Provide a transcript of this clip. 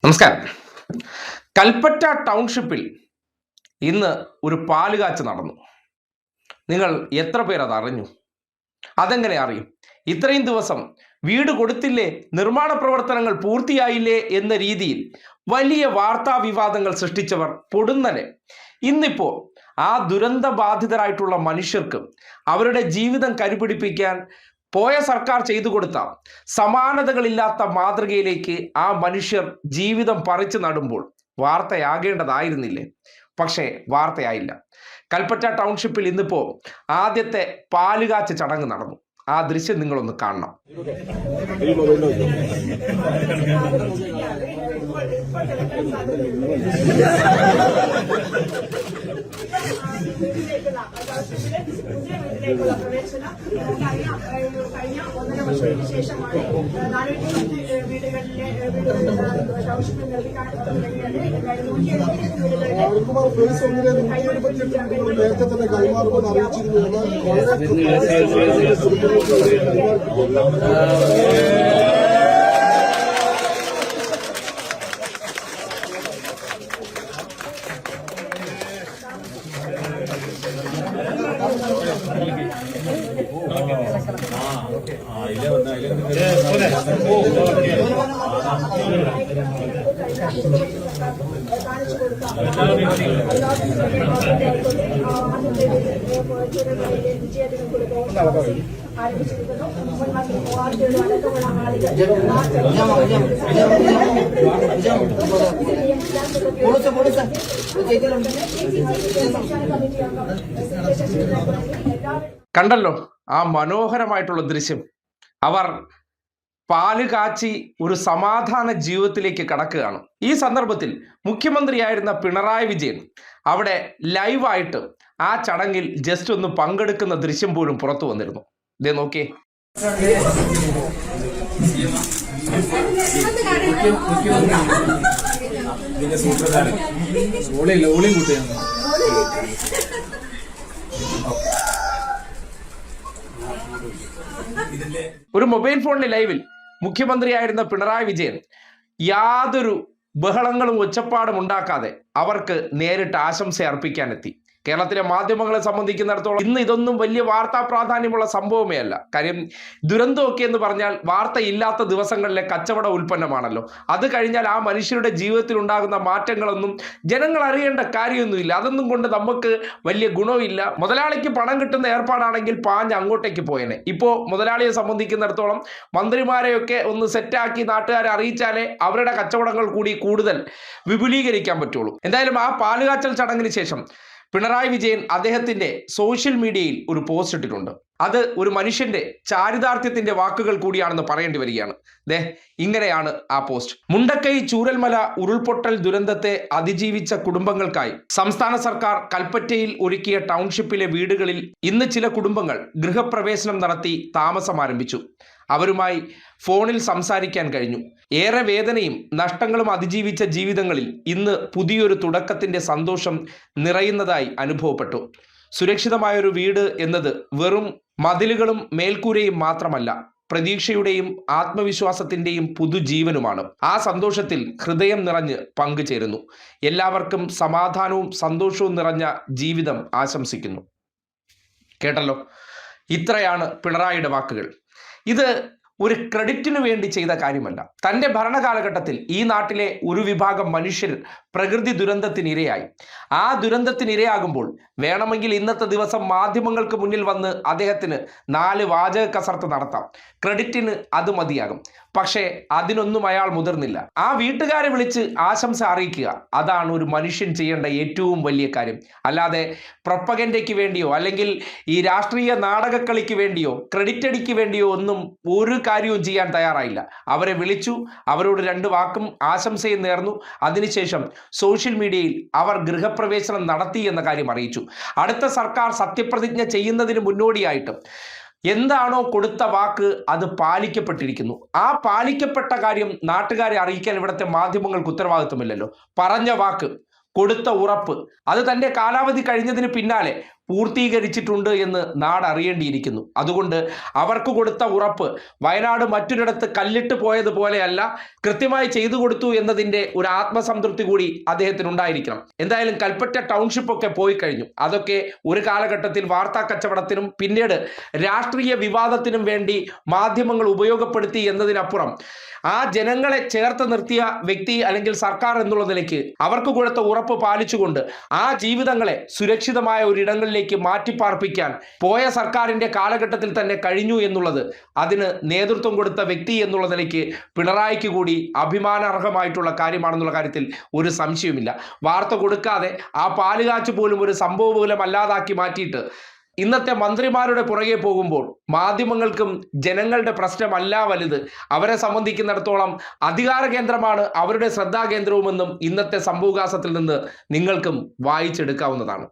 നമസ്കാരം. കൽപ്പറ്റ ടൗൺഷിപ്പിൽ ഇന്ന് ഒരു പാലുകാച്ച് നടന്നു. നിങ്ങൾ എത്ര പേർ അത് അറിഞ്ഞു? അതെങ്ങനെ അറിയും? ഇത്രയും ദിവസം വീട് കൊടുത്തില്ലേ, നിർമ്മാണ പ്രവർത്തനങ്ങൾ പൂർത്തിയായില്ലേ എന്ന രീതിയിൽ വലിയ വാർത്താ വിവാദങ്ങൾ സൃഷ്ടിച്ചവർ പൊടുന്നനെ ഇന്നിപ്പോൾ ആ ദുരന്ത ബാധിതരായിട്ടുള്ള മനുഷ്യർക്ക് അവരുടെ ജീവിതം കരുപിടിപ്പിക്കാൻ പോയ സർക്കാർ ചെയ്തു കൊടുത്ത സമാനതകളില്ലാത്ത മാതൃകയിലേക്ക് ആ മനുഷ്യർ ജീവിതം പറിച്ചു നടുമ്പോൾ വാർത്തയാകേണ്ടതായിരുന്നില്ലേ? പക്ഷേ വാർത്തയായില്ല. കൽപ്പറ്റ ടൗൺഷിപ്പിൽ ഇന്നിപ്പോൾ ആദ്യത്തെ പാലുകാച്ച് ചടങ്ങ് നടന്നു. ആ ദൃശ്യം നിങ്ങളൊന്ന് കാണണം. പ്രവേശനം കഴിഞ്ഞ 1.5 വർഷത്തിന് ശേഷമാണ് 405 വീടുകളിലെ ടൗൺഷിപ്പിൽ നിർമ്മിക്കാൻ നേരത്തെ തന്നെ കൈമാറുമെന്ന് അറിയിച്ചിരുന്നു. കണ്ടല്ലോ ആ മനോഹരമായിട്ടുള്ള ദൃശ്യം. അവർ പാല് കാച്ചി ഒരു സമാധാന ജീവിതത്തിലേക്ക് കടക്കുകയാണ്. ഈ സന്ദർഭത്തിൽ മുഖ്യമന്ത്രിയായിരുന്ന പിണറായി വിജയൻ അവിടെ ലൈവായിട്ട് ആ ചടങ്ങിൽ ജസ്റ്റ് ഒന്ന് പങ്കെടുക്കുന്ന ദൃശ്യം പോലും പുറത്തു വന്നിരുന്നു. ഇതേ നോക്കിയേ. ഒരു മൊബൈൽ ഫോണിലെ ലൈവിൽ മുഖ്യമന്ത്രിയായിരുന്ന പിണറായി വിജയൻ യാതൊരു ബഹളങ്ങളും ഒച്ചപ്പാടും ഉണ്ടാക്കാതെ അവർക്ക് നേരിട്ട് ആശംസ അർപ്പിക്കാനെത്തി. കേരളത്തിലെ മാധ്യമങ്ങളെ സംബന്ധിക്കുന്നിടത്തോളം ഇന്ന് ഇതൊന്നും വലിയ വാർത്താ പ്രാധാന്യമുള്ള സംഭവമേ അല്ല. കാര്യം ദുരന്തമൊക്കെ എന്ന് പറഞ്ഞാൽ വാർത്തയില്ലാത്ത ദിവസങ്ങളിലെ കച്ചവട ഉൽപ്പന്നമാണല്ലോ. അത് കഴിഞ്ഞാൽ ആ മനുഷ്യരുടെ ജീവിതത്തിൽ ഉണ്ടാകുന്ന മാറ്റങ്ങളൊന്നും ജനങ്ങൾ അറിയേണ്ട കാര്യമൊന്നുമില്ല. അതൊന്നും കൊണ്ട് നമുക്ക് വലിയ ഗുണമില്ല. മുതലാളിക്ക് പണം കിട്ടുന്ന ഏർപ്പാടാണെങ്കിൽ പാഞ്ഞ് അങ്ങോട്ടേക്ക് പോയേനെ. ഇപ്പോൾ മുതലാളിയെ സംബന്ധിക്കുന്നിടത്തോളം മന്ത്രിമാരെയൊക്കെ ഒന്ന് സെറ്റാക്കി നാട്ടുകാരെ അറിയിച്ചാലേ അവരുടെ കച്ചവടങ്ങൾ കൂടി കൂടുതൽ വിപുലീകരിക്കാൻ പറ്റുള്ളൂ. എന്തായാലും ആ പാലുകാച്ചൽ ചടങ്ങിന് ശേഷം പിണറായി വിജയൻ അദ്ദേഹത്തിന്റെ സോഷ്യൽ മീഡിയയിൽ ഒരു പോസ്റ്റ് ഇട്ടിട്ടുണ്ട്. അത് ഒരു മനുഷ്യന്റെ ചാരിതാർത്ഥ്യത്തിന്റെ വാക്കുകൾ കൂടിയാണെന്ന് പറയേണ്ടി വരികയാണ്. ഇങ്ങനെയാണ് ആ പോസ്റ്റ്. മുണ്ടക്കൈ ചൂരൽമല ഉരുൾപൊട്ടൽ ദുരന്തത്തെ അതിജീവിച്ച കുടുംബങ്ങൾക്കായി സംസ്ഥാന സർക്കാർ കൽപ്പറ്റയിൽ ഒരുക്കിയ ടൗൺഷിപ്പിലെ വീടുകളിൽ ഇന്ന് ചില കുടുംബങ്ങൾ ഗൃഹപ്രവേശനം നടത്തി താമസം ആരംഭിച്ചു. അവരുമായി ഫോണിൽ സംസാരിക്കാൻ കഴിഞ്ഞു. ഏറെ വേദനയും നഷ്ടങ്ങളും അതിജീവിച്ച ജീവിതങ്ങളിൽ ഇന്ന് പുതിയൊരു തുടക്കത്തിന്റെ സന്തോഷം നിറയുന്നതായി അനുഭവപ്പെട്ടു. സുരക്ഷിതമായൊരു വീട് എന്നത് വെറും മതിലുകളും മേൽക്കൂരയും മാത്രമല്ല, പ്രതീക്ഷയുടെയും ആത്മവിശ്വാസത്തിന്റെയും പുതുജീവനുമാണ്. ആ സന്തോഷത്തിൽ ഹൃദയം നിറഞ്ഞ് പങ്കുചേരുന്നു. എല്ലാവർക്കും സമാധാനവും സന്തോഷവും നിറഞ്ഞ ജീവിതം ആശംസിക്കുന്നു. കേട്ടല്ലോ, ഇത്രയാണ് പിണറായിയുടെ വാക്കുകൾ. ഇത് ഒരു ക്രെഡിറ്റിന് വേണ്ടി ചെയ്ത കാര്യമല്ല. തൻ്റെ ഭരണകാലഘട്ടത്തിൽ ഈ നാട്ടിലെ ഒരു വിഭാഗം മനുഷ്യർ പ്രകൃതി ദുരന്തത്തിനിരയായി. ആ ദുരന്തത്തിനിരയാകുമ്പോൾ വേണമെങ്കിൽ ഇന്നത്തെ ദിവസം മാധ്യമങ്ങൾക്ക് മുന്നിൽ വന്ന് അദ്ദേഹത്തിന് 4 വാചക കസർത്ത് നടത്താം. ക്രെഡിറ്റിന് അത് മതിയാകും. പക്ഷേ അതിനൊന്നും അയാൾ മുതിർന്നില്ല. ആ വീട്ടുകാരെ വിളിച്ച് ആശംസ അറിയിക്കുക, അതാണ് ഒരു മനുഷ്യൻ ചെയ്യേണ്ട ഏറ്റവും വലിയ കാര്യം. അല്ലാതെ പ്രൊപ്പഗൻഡയ്ക്ക് വേണ്ടിയോ അല്ലെങ്കിൽ ഈ രാഷ്ട്രീയ നാടകക്കളിക്ക് വേണ്ടിയോ ക്രെഡിറ്റ് അടിക്ക് വേണ്ടിയോ ഒന്നും ഒരു കാര്യവും ചെയ്യാൻ തയ്യാറായില്ല. അവരെ വിളിച്ചു, അവരോട് 2 വാക്കും ആശംസയും നേർന്നു. അതിനുശേഷം സോഷ്യൽ മീഡിയയിൽ അവർ ഗൃഹപ്രവേശനം നടത്തി എന്ന കാര്യം അറിയിച്ചു. അടുത്ത സർക്കാർ സത്യപ്രതിജ്ഞ ചെയ്യുന്നതിന് മുന്നോടിയായിട്ട് എന്താണോ കൊടുത്ത വാക്ക് അത് പാലിക്കപ്പെട്ടിരിക്കുന്നു. ആ പാലിക്കപ്പെട്ട കാര്യം നാട്ടുകാരെ അറിയിക്കാൻ ഇവിടുത്തെ മാധ്യമങ്ങൾക്ക് ഉത്തരവാദിത്വമില്ലല്ലോ. പറഞ്ഞ വാക്ക്, കൊടുത്ത ഉറപ്പ്, അത് തൻ്റെ കാലാവധി കഴിഞ്ഞതിന് പിന്നാലെ പൂർത്തീകരിച്ചിട്ടുണ്ട് എന്ന് നാട് അറിയേണ്ടിയിരിക്കുന്നു. അതുകൊണ്ട് അവർക്ക് കൊടുത്ത ഉറപ്പ് വയനാട് മറ്റൊരിടത്ത് കല്ലിട്ട് പോയതുപോലെയല്ല, കൃത്യമായി ചെയ്തു കൊടുത്തു എന്നതിൻ്റെ ഒരു ആത്മസംതൃപ്തി കൂടി അദ്ദേഹത്തിന് ഉണ്ടായിരിക്കണം. എന്തായാലും കൽപ്പറ്റ ടൗൺഷിപ്പ് ഒക്കെ പോയി കഴിഞ്ഞു. അതൊക്കെ ഒരു കാലഘട്ടത്തിൽ വാർത്താ കച്ചവടത്തിനും പിന്നീട് രാഷ്ട്രീയ വിവാദത്തിനും വേണ്ടി മാധ്യമങ്ങൾ ഉപയോഗപ്പെടുത്തി എന്നതിനപ്പുറം ആ ജനങ്ങളെ ചേർത്ത് നിർത്തിയ വ്യക്തി അല്ലെങ്കിൽ സർക്കാർ എന്നുള്ള നിലയ്ക്ക് അവർക്ക് കൊടുത്ത ഉറപ്പ് പാലിച്ചുകൊണ്ട് ആ ജീവിതങ്ങളെ സുരക്ഷിതമായ ഒരിടങ്ങളിലേക്ക് മാറ്റിപ്പാർപ്പിക്കാൻ പോയ സർക്കാരിൻ്റെ കാലഘട്ടത്തിൽ തന്നെ കഴിഞ്ഞു എന്നുള്ളത് അതിന് നേതൃത്വം കൊടുത്ത വ്യക്തി എന്നുള്ള നിലയ്ക്ക് പിണറായിക്ക് കൂടി അഭിമാനാർഹമായിട്ടുള്ള കാര്യമാണെന്നുള്ള കാര്യത്തിൽ ഒരു സംശയവുമില്ല. വാർത്ത കൊടുക്കാതെ ആ പാലുകാച്ച് പോലും ഒരു സംഭവമൂലം അല്ലാതാക്കി മാറ്റിയിട്ട് ഇന്നത്തെ മന്ത്രിമാരുടെ പുറകെ പോകുമ്പോൾ മാധ്യമങ്ങൾക്കും ജനങ്ങളുടെ പ്രശ്നമല്ല വലുത്, അവരെ സംബന്ധിക്കുന്നിടത്തോളം അധികാര കേന്ദ്രമാണ് അവരുടെ ശ്രദ്ധാകേന്ദ്രവുമെന്നും ഇന്നത്തെ സംഭവവികാസത്തിൽ നിന്ന് നിങ്ങൾക്കും വായിച്ചെടുക്കാവുന്നതാണ്.